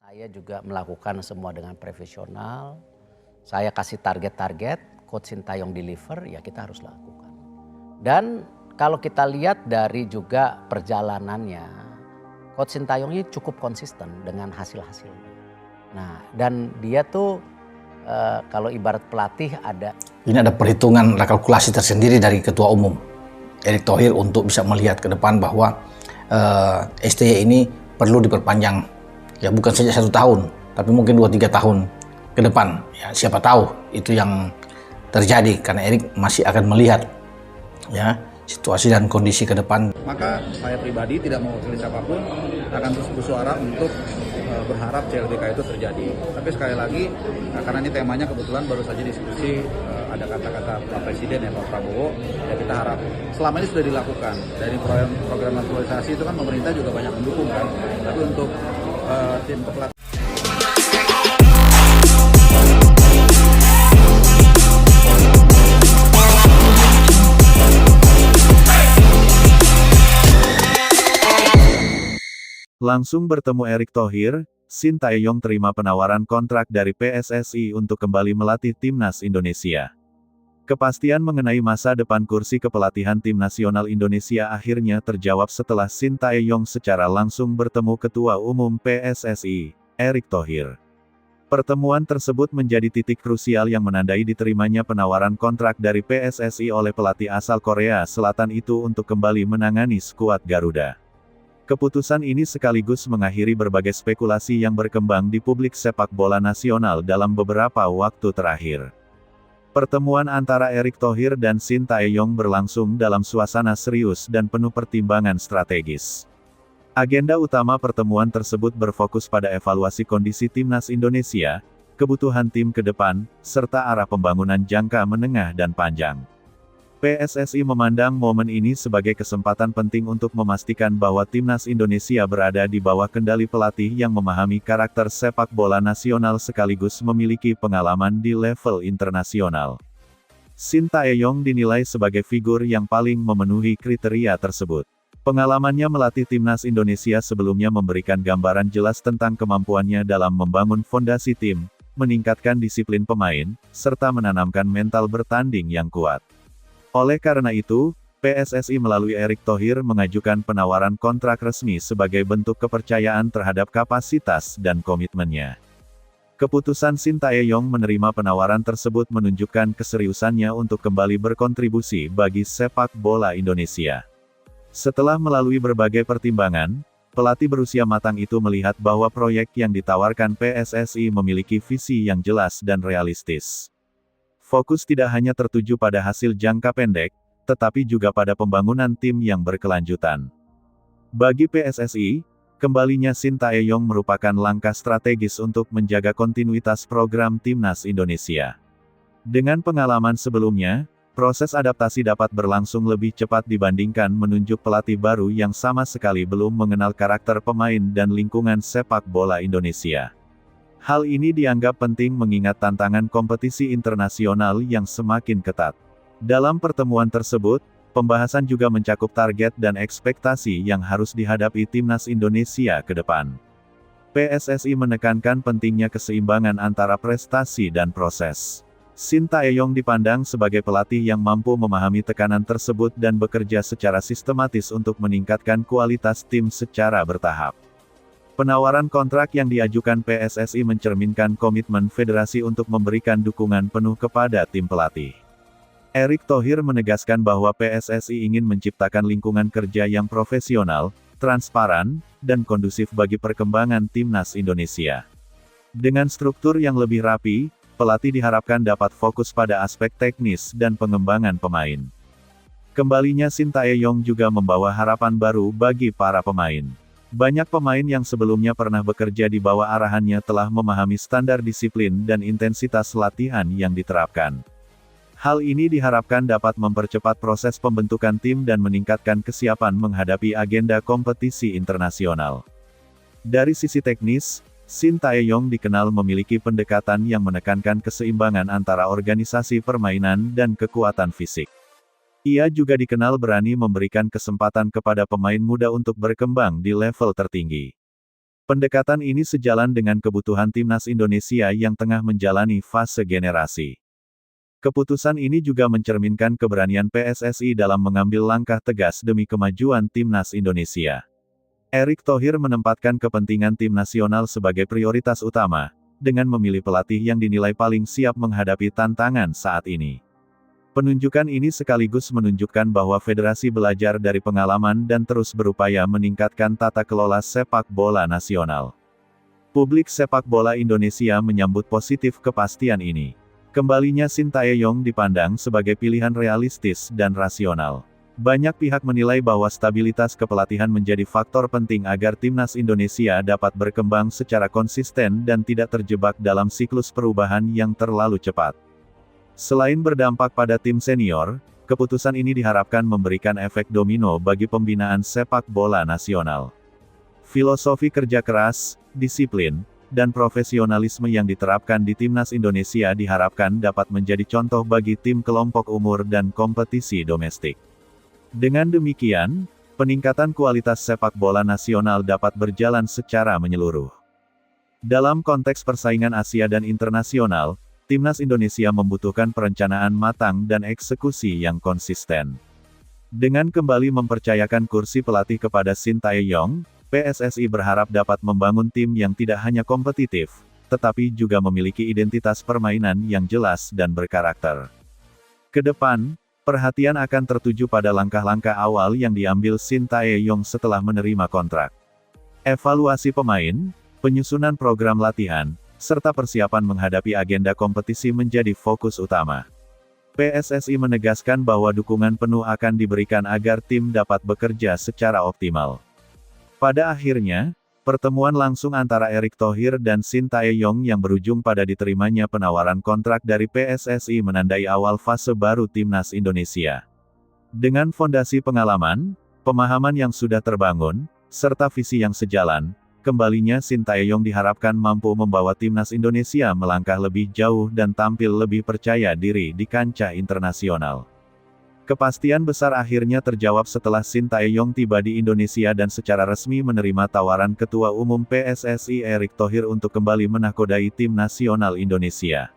Saya juga melakukan semua dengan profesional. Saya kasih target-target, Coach Sintayong deliver, ya kita harus lakukan. Dan kalau kita lihat dari juga perjalanannya, Coach Sintayong ini cukup konsisten dengan hasil-hasilnya. Nah, dan dia tuh kalau ibarat pelatih ada. Ini ada perhitungan, ada kalkulasi tersendiri dari Ketua Umum Erick Thohir untuk bisa melihat ke depan bahwa STY ini perlu diperpanjang, ya bukan saja 1 tahun, tapi mungkin 2-3 tahun ke depan. Ya, siapa tahu itu yang terjadi karena Erick masih akan melihat ya situasi dan kondisi ke depan. Maka saya pribadi tidak mewakili siapapun, akan terus bersuara untuk berharap CLBK itu terjadi. Tapi sekali lagi, karena ini temanya kebetulan baru saja diskusi, ada kata-kata Pak Presiden ya Pak Prabowo, ya kita harap selama ini sudah dilakukan. Dari program naturalisasi itu kan pemerintah juga banyak mendukung kan, tapi untuk tim kepelatihan. Langsung bertemu Erick Thohir, Sintayong terima penawaran kontrak dari PSSI untuk kembali melatih timnas Indonesia. Kepastian mengenai masa depan kursi kepelatihan tim nasional Indonesia akhirnya terjawab setelah Sintayong secara langsung bertemu Ketua Umum PSSI, Erick Thohir. Pertemuan tersebut menjadi titik krusial yang menandai diterimanya penawaran kontrak dari PSSI oleh pelatih asal Korea Selatan itu untuk kembali menangani skuad Garuda. Keputusan ini sekaligus mengakhiri berbagai spekulasi yang berkembang di publik sepak bola nasional dalam beberapa waktu terakhir. Pertemuan antara Erick Thohir dan Sintayong berlangsung dalam suasana serius dan penuh pertimbangan strategis. Agenda utama pertemuan tersebut berfokus pada evaluasi kondisi timnas Indonesia, kebutuhan tim ke depan, serta arah pembangunan jangka menengah dan panjang. PSSI memandang momen ini sebagai kesempatan penting untuk memastikan bahwa timnas Indonesia berada di bawah kendali pelatih yang memahami karakter sepak bola nasional sekaligus memiliki pengalaman di level internasional. Sintayong dinilai sebagai figur yang paling memenuhi kriteria tersebut. Pengalamannya melatih timnas Indonesia sebelumnya memberikan gambaran jelas tentang kemampuannya dalam membangun fondasi tim, meningkatkan disiplin pemain, serta menanamkan mental bertanding yang kuat. Oleh karena itu, PSSI melalui Erick Thohir mengajukan penawaran kontrak resmi sebagai bentuk kepercayaan terhadap kapasitas dan komitmennya. Keputusan Sintayong menerima penawaran tersebut menunjukkan keseriusannya untuk kembali berkontribusi bagi sepak bola Indonesia. Setelah melalui berbagai pertimbangan, pelatih berusia matang itu melihat bahwa proyek yang ditawarkan PSSI memiliki visi yang jelas dan realistis. Fokus tidak hanya tertuju pada hasil jangka pendek, tetapi juga pada pembangunan tim yang berkelanjutan. Bagi PSSI, kembalinya Sintayong merupakan langkah strategis untuk menjaga kontinuitas program timnas Indonesia. Dengan pengalaman sebelumnya, proses adaptasi dapat berlangsung lebih cepat dibandingkan menunjuk pelatih baru yang sama sekali belum mengenal karakter pemain dan lingkungan sepak bola Indonesia. Hal ini dianggap penting mengingat tantangan kompetisi internasional yang semakin ketat. Dalam pertemuan tersebut, pembahasan juga mencakup target dan ekspektasi yang harus dihadapi timnas Indonesia ke depan. PSSI menekankan pentingnya keseimbangan antara prestasi dan proses. Sintayong dipandang sebagai pelatih yang mampu memahami tekanan tersebut dan bekerja secara sistematis untuk meningkatkan kualitas tim secara bertahap. Penawaran kontrak yang diajukan PSSI mencerminkan komitmen federasi untuk memberikan dukungan penuh kepada tim pelatih. Erick Thohir menegaskan bahwa PSSI ingin menciptakan lingkungan kerja yang profesional, transparan, dan kondusif bagi perkembangan timnas Indonesia. Dengan struktur yang lebih rapi, pelatih diharapkan dapat fokus pada aspek teknis dan pengembangan pemain. Kembalinya Sintayong juga membawa harapan baru bagi para pemain. Banyak pemain yang sebelumnya pernah bekerja di bawah arahannya telah memahami standar disiplin dan intensitas latihan yang diterapkan. Hal ini diharapkan dapat mempercepat proses pembentukan tim dan meningkatkan kesiapan menghadapi agenda kompetisi internasional. Dari sisi teknis, Sintayong dikenal memiliki pendekatan yang menekankan keseimbangan antara organisasi permainan dan kekuatan fisik. Ia juga dikenal berani memberikan kesempatan kepada pemain muda untuk berkembang di level tertinggi. Pendekatan ini sejalan dengan kebutuhan timnas Indonesia yang tengah menjalani fase generasi. Keputusan ini juga mencerminkan keberanian PSSI dalam mengambil langkah tegas demi kemajuan timnas Indonesia. Erick Thohir menempatkan kepentingan tim nasional sebagai prioritas utama, dengan memilih pelatih yang dinilai paling siap menghadapi tantangan saat ini. Penunjukan ini sekaligus menunjukkan bahwa federasi belajar dari pengalaman dan terus berupaya meningkatkan tata kelola sepak bola nasional. Publik sepak bola Indonesia menyambut positif kepastian ini. Kembalinya Sintayong dipandang sebagai pilihan realistis dan rasional. Banyak pihak menilai bahwa stabilitas kepelatihan menjadi faktor penting agar timnas Indonesia dapat berkembang secara konsisten dan tidak terjebak dalam siklus perubahan yang terlalu cepat. Selain berdampak pada tim senior, keputusan ini diharapkan memberikan efek domino bagi pembinaan sepak bola nasional. Filosofi kerja keras, disiplin, dan profesionalisme yang diterapkan di timnas Indonesia diharapkan dapat menjadi contoh bagi tim kelompok umur dan kompetisi domestik. Dengan demikian, peningkatan kualitas sepak bola nasional dapat berjalan secara menyeluruh. Dalam konteks persaingan Asia dan internasional, timnas Indonesia membutuhkan perencanaan matang dan eksekusi yang konsisten. Dengan kembali mempercayakan kursi pelatih kepada Sintayong, PSSI berharap dapat membangun tim yang tidak hanya kompetitif, tetapi juga memiliki identitas permainan yang jelas dan berkarakter. Kedepan, perhatian akan tertuju pada langkah-langkah awal yang diambil Sintayong setelah menerima kontrak. Evaluasi pemain, penyusunan program latihan, serta persiapan menghadapi agenda kompetisi menjadi fokus utama. PSSI menegaskan bahwa dukungan penuh akan diberikan agar tim dapat bekerja secara optimal. Pada akhirnya, pertemuan langsung antara Erick Thohir dan Sintayong yang berujung pada diterimanya penawaran kontrak dari PSSI menandai awal fase baru timnas Indonesia. Dengan fondasi pengalaman, pemahaman yang sudah terbangun, serta visi yang sejalan, kembalinya Sintayong diharapkan mampu membawa timnas Indonesia melangkah lebih jauh dan tampil lebih percaya diri di kancah internasional. Kepastian besar akhirnya terjawab setelah Sintayong tiba di Indonesia dan secara resmi menerima tawaran Ketua Umum PSSI Erick Thohir untuk kembali menakodai tim nasional Indonesia.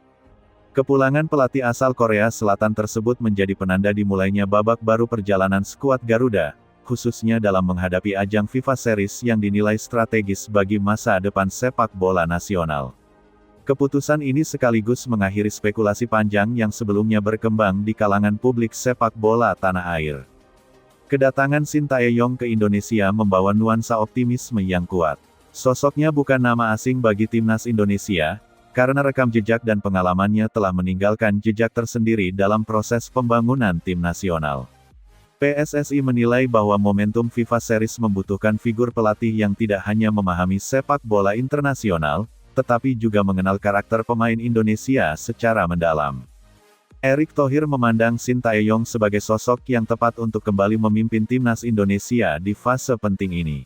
Kepulangan pelatih asal Korea Selatan tersebut menjadi penanda dimulainya babak baru perjalanan skuad Garuda, khususnya dalam menghadapi ajang FIFA Series yang dinilai strategis bagi masa depan sepak bola nasional. Keputusan ini sekaligus mengakhiri spekulasi panjang yang sebelumnya berkembang di kalangan publik sepak bola tanah air. Kedatangan Sintayong ke Indonesia membawa nuansa optimisme yang kuat. Sosoknya bukan nama asing bagi timnas Indonesia, karena rekam jejak dan pengalamannya telah meninggalkan jejak tersendiri dalam proses pembangunan tim nasional. PSSI menilai bahwa momentum FIFA Series membutuhkan figur pelatih yang tidak hanya memahami sepak bola internasional, tetapi juga mengenal karakter pemain Indonesia secara mendalam. Erick Thohir memandang Sintayong sebagai sosok yang tepat untuk kembali memimpin timnas Indonesia di fase penting ini.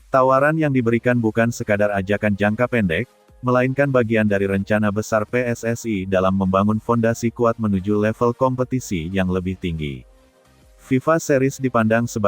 Tawaran yang diberikan bukan sekadar ajakan jangka pendek, melainkan bagian dari rencana besar PSSI dalam membangun fondasi kuat menuju level kompetisi yang lebih tinggi. FIFA Series dipandang sebagai